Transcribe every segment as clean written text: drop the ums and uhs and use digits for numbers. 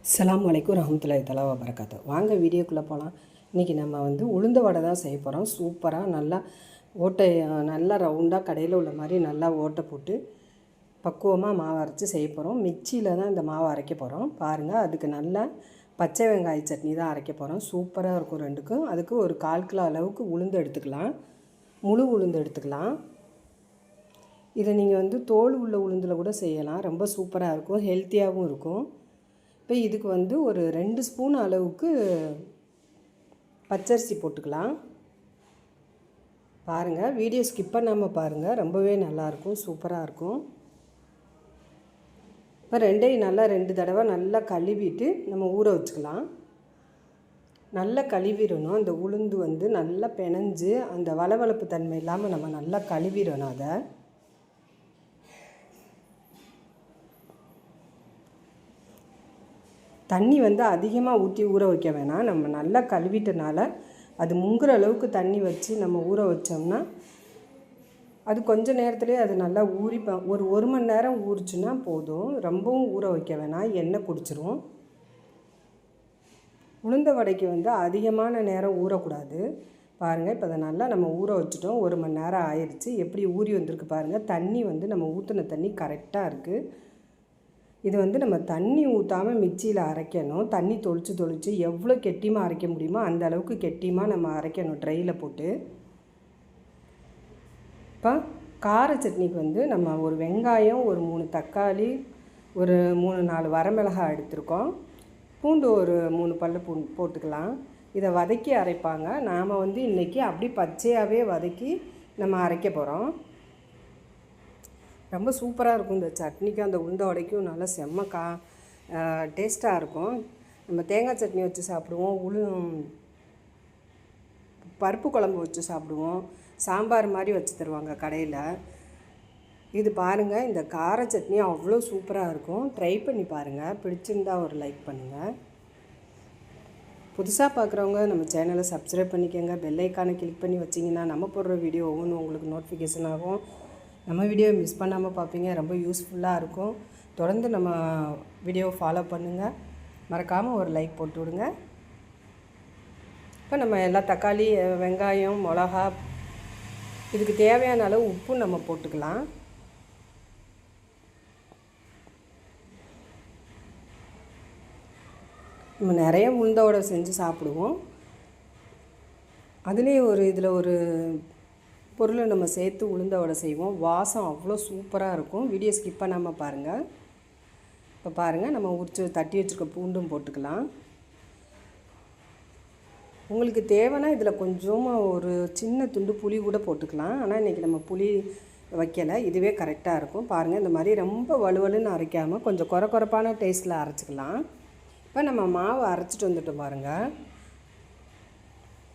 அஸ்ஸலாமு அலைக்கும் ரஹ்மத்துல்லாஹி தஆலா வ பரக்காத்துஹு. வாங்க வீடியோக்குள்ளே போகலாம். இன்றைக்கி நம்ம உளுந்த வடை தான் செய்ய போகிறோம். சூப்பராக நல்லா ஓட்டை நல்லா ரவுண்டாக கடையில் உள்ள மாதிரி நல்லா ஓட்டை போட்டு பக்குவமாக மாவு அரைச்சி செய்ய போகிறோம். மிக்சியில் தான் இந்த மாவை அரைக்க போகிறோம். பாருங்கள், அதுக்கு நல்லா பச்சை வெங்காய சட்னி தான் அரைக்க போகிறோம். சூப்பராக இருக்கும் ரெண்டுக்கும். அதுக்கு ஒரு 1/4 கிலோ அளவுக்கு உளுந்து எடுத்துக்கலாம். முழு உளுந்து எடுத்துக்கலாம். இதை நீங்கள் தோல் உள்ள உளுந்தில் கூட செய்யலாம். ரொம்ப சூப்பராக இருக்கும், ஹெல்த்தியாகவும் இருக்கும். இப்போ இதுக்கு ஒரு 2 ஸ்பூன் அளவுக்கு பச்சரிசி போட்டுக்கலாம். பாருங்கள், வீடியோ ஸ்கிப் பண்ணாமல் பாருங்கள், ரொம்பவே நல்லாயிருக்கும், சூப்பராக இருக்கும். இப்போ ரெண்டையும் நல்லா 2 தடவை நல்லா கழுவிட்டு நம்ம ஊற வச்சுக்கலாம். நல்லா கழுவிடணும். அந்த உளுந்து நல்லா பிணைஞ்சு அந்த வளவளப்பு தன்மை இல்லாமல் நம்ம நல்லா கழுவிடணும். அதை தண்ணி அதிகமாக ஊற்றி ஊற வைக்க வேணாம். நம்ம நல்லா கழுவிட்டனால அது முங்குற அளவுக்கு தண்ணி வச்சு நம்ம ஊற வச்சோம்னா அது கொஞ்சம் நேரத்துலேயே அது நல்லா ஊறி ஒரு மணி நேரம் ஊறிச்சுன்னா போதும். ரொம்பவும் ஊற வைக்க வேணாம், எண்ணெய் குடிச்சிரும். உளுந்த வடைக்கு அதிகமான நேரம் ஊறக்கூடாது. பாருங்கள், இப்போ அதை நல்லா நம்ம ஊற வச்சுட்டோம். 1 மணி நேரம் ஆயிடுச்சு. எப்படி ஊறி வந்திருக்கு பாருங்கள். தண்ணி நம்ம ஊற்றின தண்ணி கரெக்டாக இருக்குது. இது நம்ம தண்ணி ஊற்றாமல் மிக்சியில் அரைக்கணும். தண்ணி தொளிச்சு எவ்வளோ கெட்டியமாக அரைக்க முடியுமோ அந்த அளவுக்கு கெட்டியமாக நம்ம அரைக்கணும் ட்ரையில் போட்டு. இப்போ கார சட்னிக்கு நம்ம ஒரு வெங்காயம், ஒரு 3 தக்காளி, ஒரு 3-4 வரமிளகாய் எடுத்துருக்கோம். பூண்டு ஒரு 3 பல்லு போட்டுக்கலாம். இதை வதக்கி அரைப்பாங்க. நாம் இன்றைக்கி அப்படி பச்சையாகவே வதக்கி நம்ம அரைக்க போகிறோம். ரொம்ப சூப்பராக இருக்கும். இந்த சட்னிக்கும் அந்த உளுந்த வடைக்கும் நல்லா செம்ம டேஸ்ட்டாக இருக்கும். நம்ம தேங்காய் சட்னி வச்சு சாப்பிடுவோம், பருப்பு குழம்பு வச்சு சாப்பிடுவோம், சாம்பார் மாதிரி வச்சு தருவாங்க கடையில். இது பாருங்கள், இந்த கார சட்னி அவ்வளோ சூப்பராக இருக்கும். ட்ரை பண்ணி பாருங்கள். பிடிச்சிருந்தா ஒரு லைக் பண்ணுங்கள். புதுசாக பார்க்குறவங்க நம்ம சேனலை சப்ஸ்கிரைப் பண்ணிக்கோங்க. பெல் ஐக்கானை கிளிக் பண்ணி வச்சிங்கன்னா நம்ம போடுற வீடியோ ஒவ்வொன்றும் உங்களுக்கு நோட்டிஃபிகேஷன் ஆகும். நம்ம வீடியோ மிஸ் பண்ணாமல் பார்ப்பீங்க. ரொம்ப யூஸ்ஃபுல்லாக இருக்கும். தொடர்ந்து நம்ம வீடியோவை ஃபாலோ பண்ணுங்கள். மறக்காமல் ஒரு லைக் போட்டு விடுங்க. இப்போ நம்ம எல்லா தக்காளி, வெங்காயம், மிளகா, இதுக்கு தேவையான அளவு உப்பு நம்ம போட்டுக்கலாம். நம்ம நிறைய உளுந்த வடை செஞ்சு சாப்பிடுவோம். அதுலேயே இதில் ஒரு பொருளை நம்ம சேர்த்து உளுந்த வடை செய்வோம். வாசம் அவ்வளோ சூப்பராக இருக்கும். வீடியோ ஸ்கிப் பண்ணாமல் பாருங்கள். இப்போ பாருங்கள், நம்ம தட்டி வச்சுருக்க பூண்டும் போட்டுக்கலாம். உங்களுக்கு தேவைன்னா இதில் கொஞ்சமாக ஒரு சின்ன துண்டு புளி கூட போட்டுக்கலாம். ஆனால் இன்றைக்கி நம்ம புளி வைக்கலை, இதுவே கரெக்டாக இருக்கும். பாருங்கள், இந்த மாதிரி ரொம்ப வலுவலுன்னு அரைக்காமல் கொஞ்சம் குறப்பான டேஸ்ட்டில் அரைச்சிக்கலாம். இப்போ நம்ம மாவு அரைச்சிட்டு வந்துட்டோம் பாருங்கள்.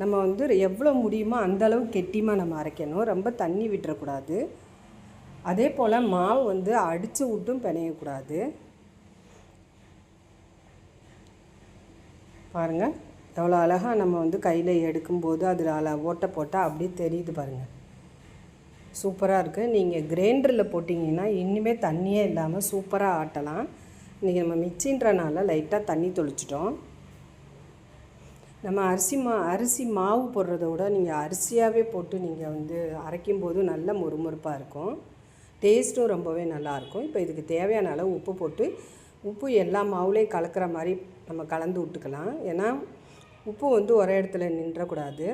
நம்ம எவ்வளோ முடியுமோ அந்தளவு கெட்டியமாக நம்ம அரைக்கணும். ரொம்ப தண்ணி விட்டுறக்கூடாது. அதே போல் மாவு அடித்து விட்டும் பிணையக்கூடாது. பாருங்கள், எவ்வளோ அழகாக நம்ம கையில் எடுக்கும்போது அதில் ஓட்டை போட்டால் அப்படியே தெரியுது பாருங்கள். சூப்பராக இருக்குது. நீங்கள் கிரைண்டரில் போட்டிங்கன்னா இன்னுமே தண்ணியே இல்லாமல் சூப்பராக ஆட்டலாம். இன்றைக்கி நம்ம மிக்சின்றனால லைட்டாக தண்ணி தொளிச்சிட்டோம். நம்ம அரிசி மாவு போடுறத விட நீங்கள் அரிசியாகவே போட்டு நீங்கள் அரைக்கும்போது நல்ல மொறுமொறுப்பாக இருக்கும். டேஸ்ட்டும் ரொம்பவே நல்லாயிருக்கும். இப்போ இதுக்கு தேவையான அளவு உப்பு போட்டு, உப்பு எல்லா மாவுலேயும் கலக்கிற மாதிரி நம்ம கலந்து விட்டுக்கலாம். ஏன்னா உப்பு ஒரே இடத்துல நின்றக்கூடாது.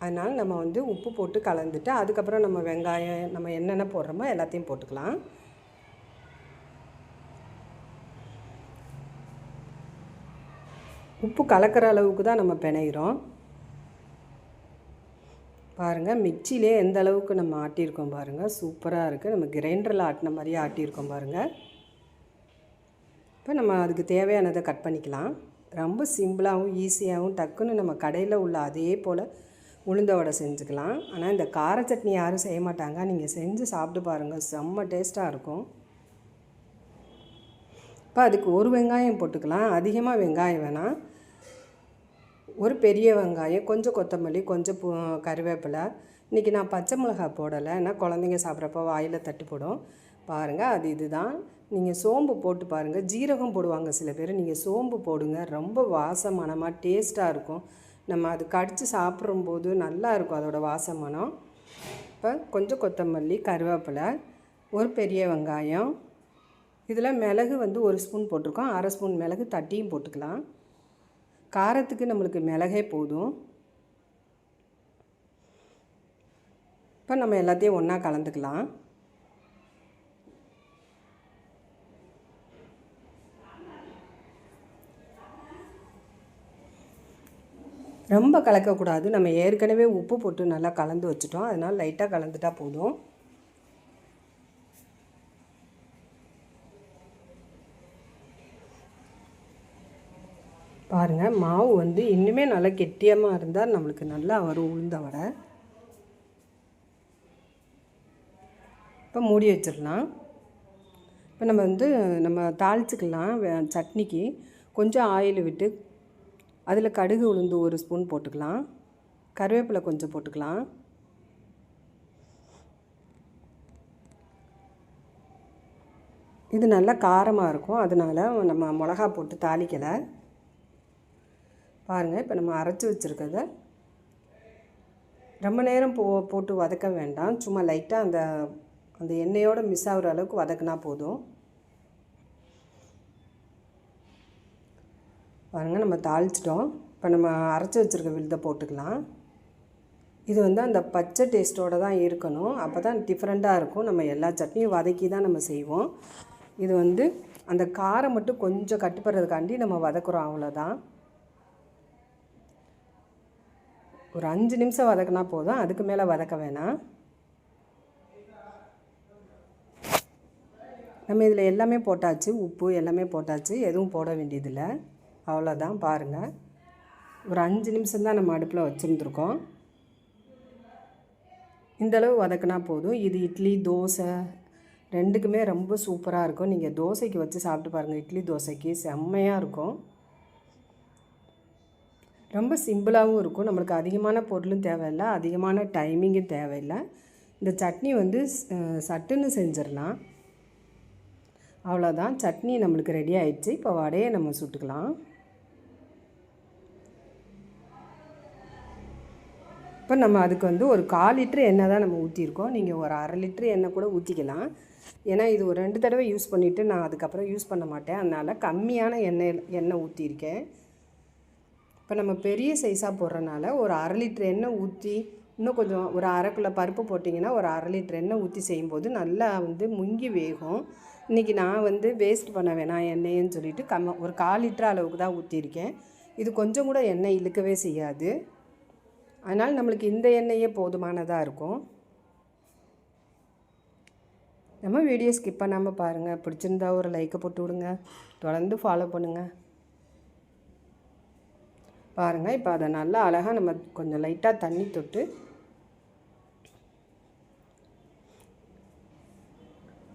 அதனால் நம்ம உப்பு போட்டு கலந்துட்டு அதுக்கப்புறம் நம்ம வெங்காயம், நம்ம என்னென்ன போடுறோமோ எல்லாத்தையும் போட்டுக்கலாம். உப்பு கலக்கிற அளவுக்கு தான் நம்ம பிணைகிறோம். பாருங்கள், மிக்சிலே எந்த அளவுக்கு நம்ம ஆட்டியிருக்கோம் பாருங்கள். சூப்பராக இருக்குது. நம்ம கிரைண்டரில் ஆட்டின மாதிரியே ஆட்டியிருக்கோம் பாருங்கள். இப்போ நம்ம அதுக்கு தேவையானதை கட் பண்ணிக்கலாம். ரொம்ப சிம்பிளாகவும் ஈஸியாகவும் டக்குன்னு நம்ம கடையில் உள்ள அதே போல் உளுந்த வடை செஞ்சுக்கலாம். ஆனால் இந்த கார சட்னி யாரும் செய்ய மாட்டாங்க. நீங்கள் செஞ்சு சாப்பிட்டு பாருங்கள், செம்ம டேஸ்ட்டாக இருக்கும். இப்போ அதுக்கு ஒரு வெங்காயம் போட்டுக்கலாம். அதிகமாக வெங்காயம் வேணாம். ஒரு பெரிய வெங்காயம், கொஞ்சம் கொத்தமல்லி, கொஞ்சம் கருவேப்பிலை. இன்றைக்கி நான் பச்சை மிளகாய் போடலை, ஏன்னா குழந்தைங்க சாப்பிட்றப்போ வாயில் தட்டு போடும். பாருங்கள், இதுதான் நீங்கள் சோம்பு போட்டு பாருங்கள், ஜீரகம் போடுவாங்க சில பேர், நீங்கள் சோம்பு போடுங்க, ரொம்ப வாசமானமாக டேஸ்ட்டாக இருக்கும். நம்ம அது கடித்து சாப்பிடும்போது நல்லா இருக்கும் அதோட வாசமானம். இப்போ கொஞ்சம் கொத்தமல்லி, கருவேப்பிலை, ஒரு பெரிய வெங்காயம், இதில் மிளகு வந்து 1 ஸ்பூன் போட்டிருக்கோம், 1/2 ஸ்பூன் மிளகு தட்டியும் போட்டுக்கலாம். காரத்துக்கு நம்மளுக்கு மிளகே போதும். இப்போ நம்ம எல்லாத்தையும் ஒன்றா கலந்துக்கலாம். ரொம்ப கலக்கக்கூடாது, நம்ம ஏற்கனவே உப்பு போட்டு நல்லா கலந்து வச்சுட்டோம், அதனால் லைட்டாக கலந்துட்டா போதும். பாருங்கள், மாவு வந்து இன்னுமே நல்லா கெட்டியமாக இருந்தால் நம்மளுக்கு நல்லா வரும் உளுந்த வடை. இப்போ மூடி வச்சிடலாம். இப்போ நம்ம தாளிச்சுக்கலாம். சட்னிக்கு கொஞ்சம் ஆயில் விட்டு அதில் கடுகு உளுந்து 1 ஸ்பூன் போட்டுக்கலாம், கருவேப்பிலை கொஞ்சம் போட்டுக்கலாம். இது நல்லா காரமாக இருக்கும், அதனால் நம்ம மிளகா போட்டு தாளிக்கலை. பாருங்கள், இப்போ நம்ம அரைச்சி வச்சுருக்கத ரொம்ப நேரம் போட்டு வதக்க வேண்டாம், சும்மா லைட்டாக அந்த எண்ணெயோடு மிஸ் ஆகிற அளவுக்கு வதக்கினா போதும். பாருங்கள், நம்ம தாளிச்சிட்டோம். இப்போ நம்ம அரைச்சி வச்சுருக்க விழுதை போட்டுக்கலாம். இது வந்து அந்த பச்சை டேஸ்ட்டோடு தான் இருக்கணும், அப்போ தான் டிஃப்ரெண்ட்டாக இருக்கும். நம்ம எல்லா சட்னியும் வதக்கி தான் நம்ம செய்வோம். இது வந்து அந்த காரம் மட்டும் கொஞ்சம் கட்டுப்படுறதுக்காண்டி நம்ம வதக்குறோம், அவ்வளோதான். ஒரு 5 நிமிஷம் வதக்கினா போதும், அதுக்கு மேலே வதக்க வேணாம். நம்ம இதில் எல்லாமே போட்டாச்சு, உப்பு எல்லாமே போட்டாச்சு, எதுவும் போட வேண்டியதில்லை, அவ்வளோதான். பாருங்கள், ஒரு 5 நிமிஷம் தான் நம்ம அடுப்பில் வச்சுருந்துருக்கோம். இந்தளவு வதக்கினா போதும். இது இட்லி, தோசை ரெண்டுக்குமே ரொம்ப சூப்பராக இருக்கும். நீங்கள் தோசைக்கு வச்சு சாப்பிட்டு பாருங்கள், இட்லி தோசைக்கு செம்மையாக இருக்கும். ரொம்ப சிம்பிளாகவும் இருக்கும், நம்மளுக்கு அதிகமான பொருளும் தேவையில்லை, அதிகமான டைமிங்கும் தேவையில்லை. இந்த சட்னி வந்து சட்டுன்னு செஞ்சிடலாம், அவ்வளோதான். சட்னி நம்மளுக்கு ரெடி ஆகிடுச்சு. இப்போ வடையை நம்ம சுட்டுக்கலாம். இப்போ நம்ம அதுக்கு வந்து ஒரு 1/4 லிட்ரு எண்ணெய் தான் நம்ம ஊற்றிருக்கோம். நீங்கள் ஒரு 1/2 லிட்ரு எண்ணெய் கூட ஊற்றிக்கலாம். ஏன்னா இது ஒரு 2 தடவை யூஸ் பண்ணிவிட்டு நான் அதுக்கப்புறம் யூஸ் பண்ண மாட்டேன், அதனால் கம்மியான எண்ணெய் ஊற்றிருக்கேன். இப்போ நம்ம பெரிய சைஸாக போடுறனால ஒரு 1/2 லிட்ரு எண்ணெய் ஊற்றி, இன்னும் கொஞ்சம் ஒரு 1/2 கிலோ பருப்பு போட்டிங்கன்னா ஒரு 1/2 லிட்ரு எண்ணெய் ஊற்றி செய்யும்போது நல்லா வந்து முங்கி வேகும். இன்றைக்கி நான் வந்து வேஸ்ட் பண்ண வேணாம் எண்ணெய்ன்னு சொல்லிவிட்டு ஒரு 1/4 லிட்ரு அளவுக்கு தான் ஊற்றிருக்கேன். இது கொஞ்சம் கூட எண்ணெய் இழுக்கவே செய்யாது, அதனால் நம்மளுக்கு இந்த எண்ணெயே போதுமானதாக இருக்கும். நம்ம வீடியோ ஸ்கிப் பண்ணாமல் பாருங்கள், பிடிச்சிருந்தா ஒரு லைக்கை போட்டு விடுங்க, தொடர்ந்து ஃபாலோ பண்ணுங்கள். பாருங்கள், இப்போ அதை நல்லா அழகாக நம்ம கொஞ்சம் லைட்டாக தண்ணி தொட்டு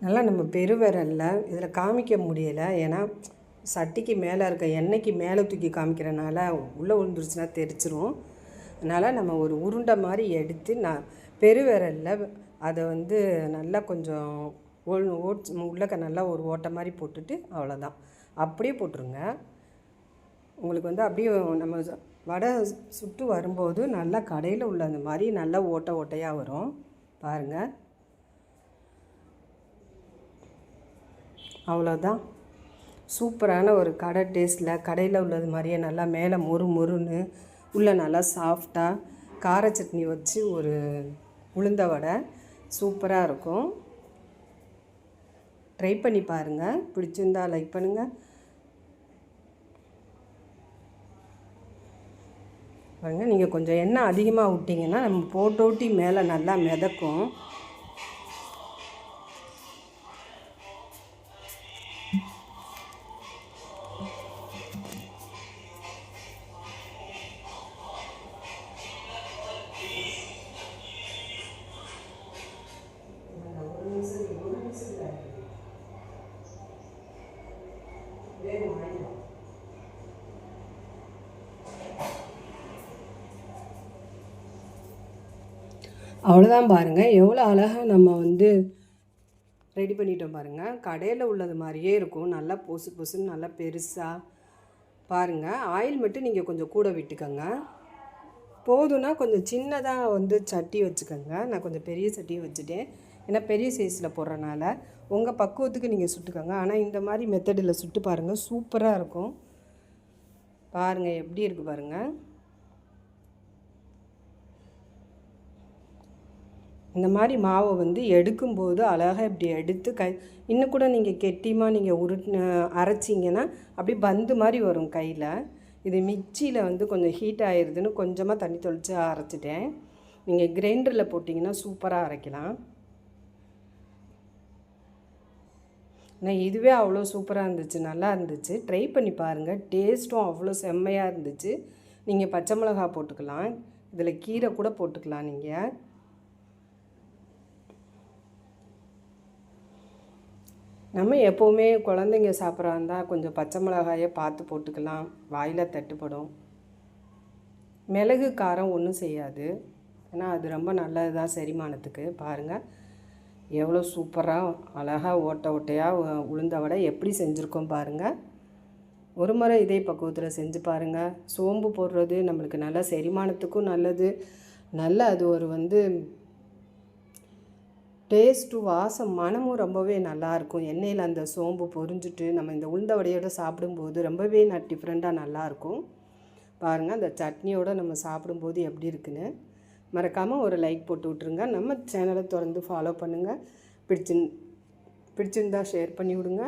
நல்லா நம்ம பெருவிரலில் இதில் காமிக்க முடியலை, ஏன்னா சட்டிக்கு மேலே இருக்க எண்ணெய்க்கு மேலே தூக்கி காமிக்கிறனால உள்ளே விழுந்துருச்சுன்னா தெரிச்சிரும். அதனால் நம்ம ஒரு உருண்டை மாதிரி எடுத்து பெருவிரலில் அதை வந்து நல்லா கொஞ்சம் உள்ளக்க நல்லா ஒரு ஓட்டை மாதிரி போட்டுட்டு அவ்வளோதான், அப்படியே போட்டுருங்க. உங்களுக்கு வந்து அப்படியே நம்ம வடை சுட்டு வரும்போது நல்லா கடையில் உள்ள அந்த மாதிரி நல்லா ஓட்டையாக வரும். பாருங்கள், அவ்வளோதான். சூப்பரான ஒரு கடை டேஸ்ட்டில் கடையில் உள்ளது மாதிரியே நல்லா மேலே மொறுன்னு உள்ளே நல்லா சாஃப்டாக கார சட்னி வச்சு ஒரு உளுந்த வடை சூப்பராக இருக்கும். ட்ரை பண்ணி பாருங்கள், பிடிச்சிருந்தா லைக் பண்ணுங்கள். பாருங்கள், நீங்கள் கொஞ்சம் எண்ணெய் அதிகமாக விட்டிங்கன்னா நம்ம போட்டோட்டி மேலே நல்லா மிதக்கும். அவ்வளோதான். பாருங்கள், எவ்வளோ அழகாக நம்ம வந்து ரெடி பண்ணிட்டோம் பாருங்கள். கடையில் உள்ளது மாதிரியே இருக்கும். நல்லா பொசு பொசுன்னு நல்லா பெருசாக பாருங்கள். ஆயில் மட்டும் நீங்கள் கொஞ்சம் கூட விட்டுக்கோங்க. போதும்னா கொஞ்சம் சின்னதாக வந்து சட்டி வச்சுக்கோங்க. நான் கொஞ்சம் பெரிய சட்டியை வச்சுட்டேன். ஏன்னா பெரிய சைஸில் போடுறனால உங்கள் பக்குவத்துக்கு நீங்கள் சுட்டுக்கோங்க. ஆனால் இந்த மாதிரி மெத்தடில் சுட்டு பாருங்கள், சூப்பராக இருக்கும். பாருங்கள் எப்படி இருக்குது பாருங்கள். இந்த மாதிரி மாவை வந்து எடுக்கும்போது அழகாக இப்படி எடுத்து இன்னும் கூட நீங்கள் கெட்டியமாக நீங்கள் அரைச்சிங்கன்னா அப்படி பந்து மாதிரி வரும் கையில். இது மிக்சியில் வந்து கொஞ்சம் ஹீட் ஆகிடுதுன்னு கொஞ்சமாக தண்ணி தெளித்து அரைச்சிட்டேன். நீங்கள் கிரைண்டரில் போட்டிங்கன்னா சூப்பராக அரைக்கலாம். ஆனால் இதுவே அவ்வளோ சூப்பராக இருந்துச்சு, நல்லா இருந்துச்சு. ட்ரை பண்ணி பாருங்கள். டேஸ்ட்டும் அவ்வளோ செம்மையாக இருந்துச்சு. நீங்கள் பச்சை மிளகா போட்டுக்கலாம், இதில் கீரை கூட போட்டுக்கலாம். நீங்கள் நம்ம எப்போவுமே குழந்தைங்க சாப்பிட்றா இருந்தால் கொஞ்சம் பச்சை மிளகாயை பார்த்து போட்டுக்கலாம், வாயில் தட்டுப்படும். மிளகு காரம் ஒன்றும் செய்யாது, ஏன்னா அது ரொம்ப நல்லது தான் செரிமானத்துக்கு. பாருங்கள் எவ்வளோ சூப்பராக அழகாக ஓட்டையாக உளுந்த வடை எப்படி செஞ்சுருக்கோம் பாருங்கள். ஒரு முறை இதே பக்குவத்தில் செஞ்சு பாருங்கள். சோம்பு போடுறது நம்மளுக்கு நல்லா செரிமானத்துக்கும் நல்லது. நல்ல அது ஒரு வந்து டேஸ்ட்டு, வாசம், மனமும் ரொம்பவே நல்லாயிருக்கும். எண்ணெயில் அந்த சோம்பு பொரிஞ்சிட்டு நம்ம இந்த உளுந்த வடையோடு சாப்பிடும்போது ரொம்பவே டிஃப்ரெண்ட்டாக நல்லாயிருக்கும். பாருங்கள் அந்த சட்னியோடு நம்ம சாப்பிடும்போது எப்படி இருக்குன்னு. மறக்காமல் ஒரு லைக் போட்டு விட்ருங்க. நம்ம சேனலை தொடர்ந்து ஃபாலோ பண்ணுங்கள். பிடிச்சிருந்தா ஷேர் பண்ணி விடுங்க.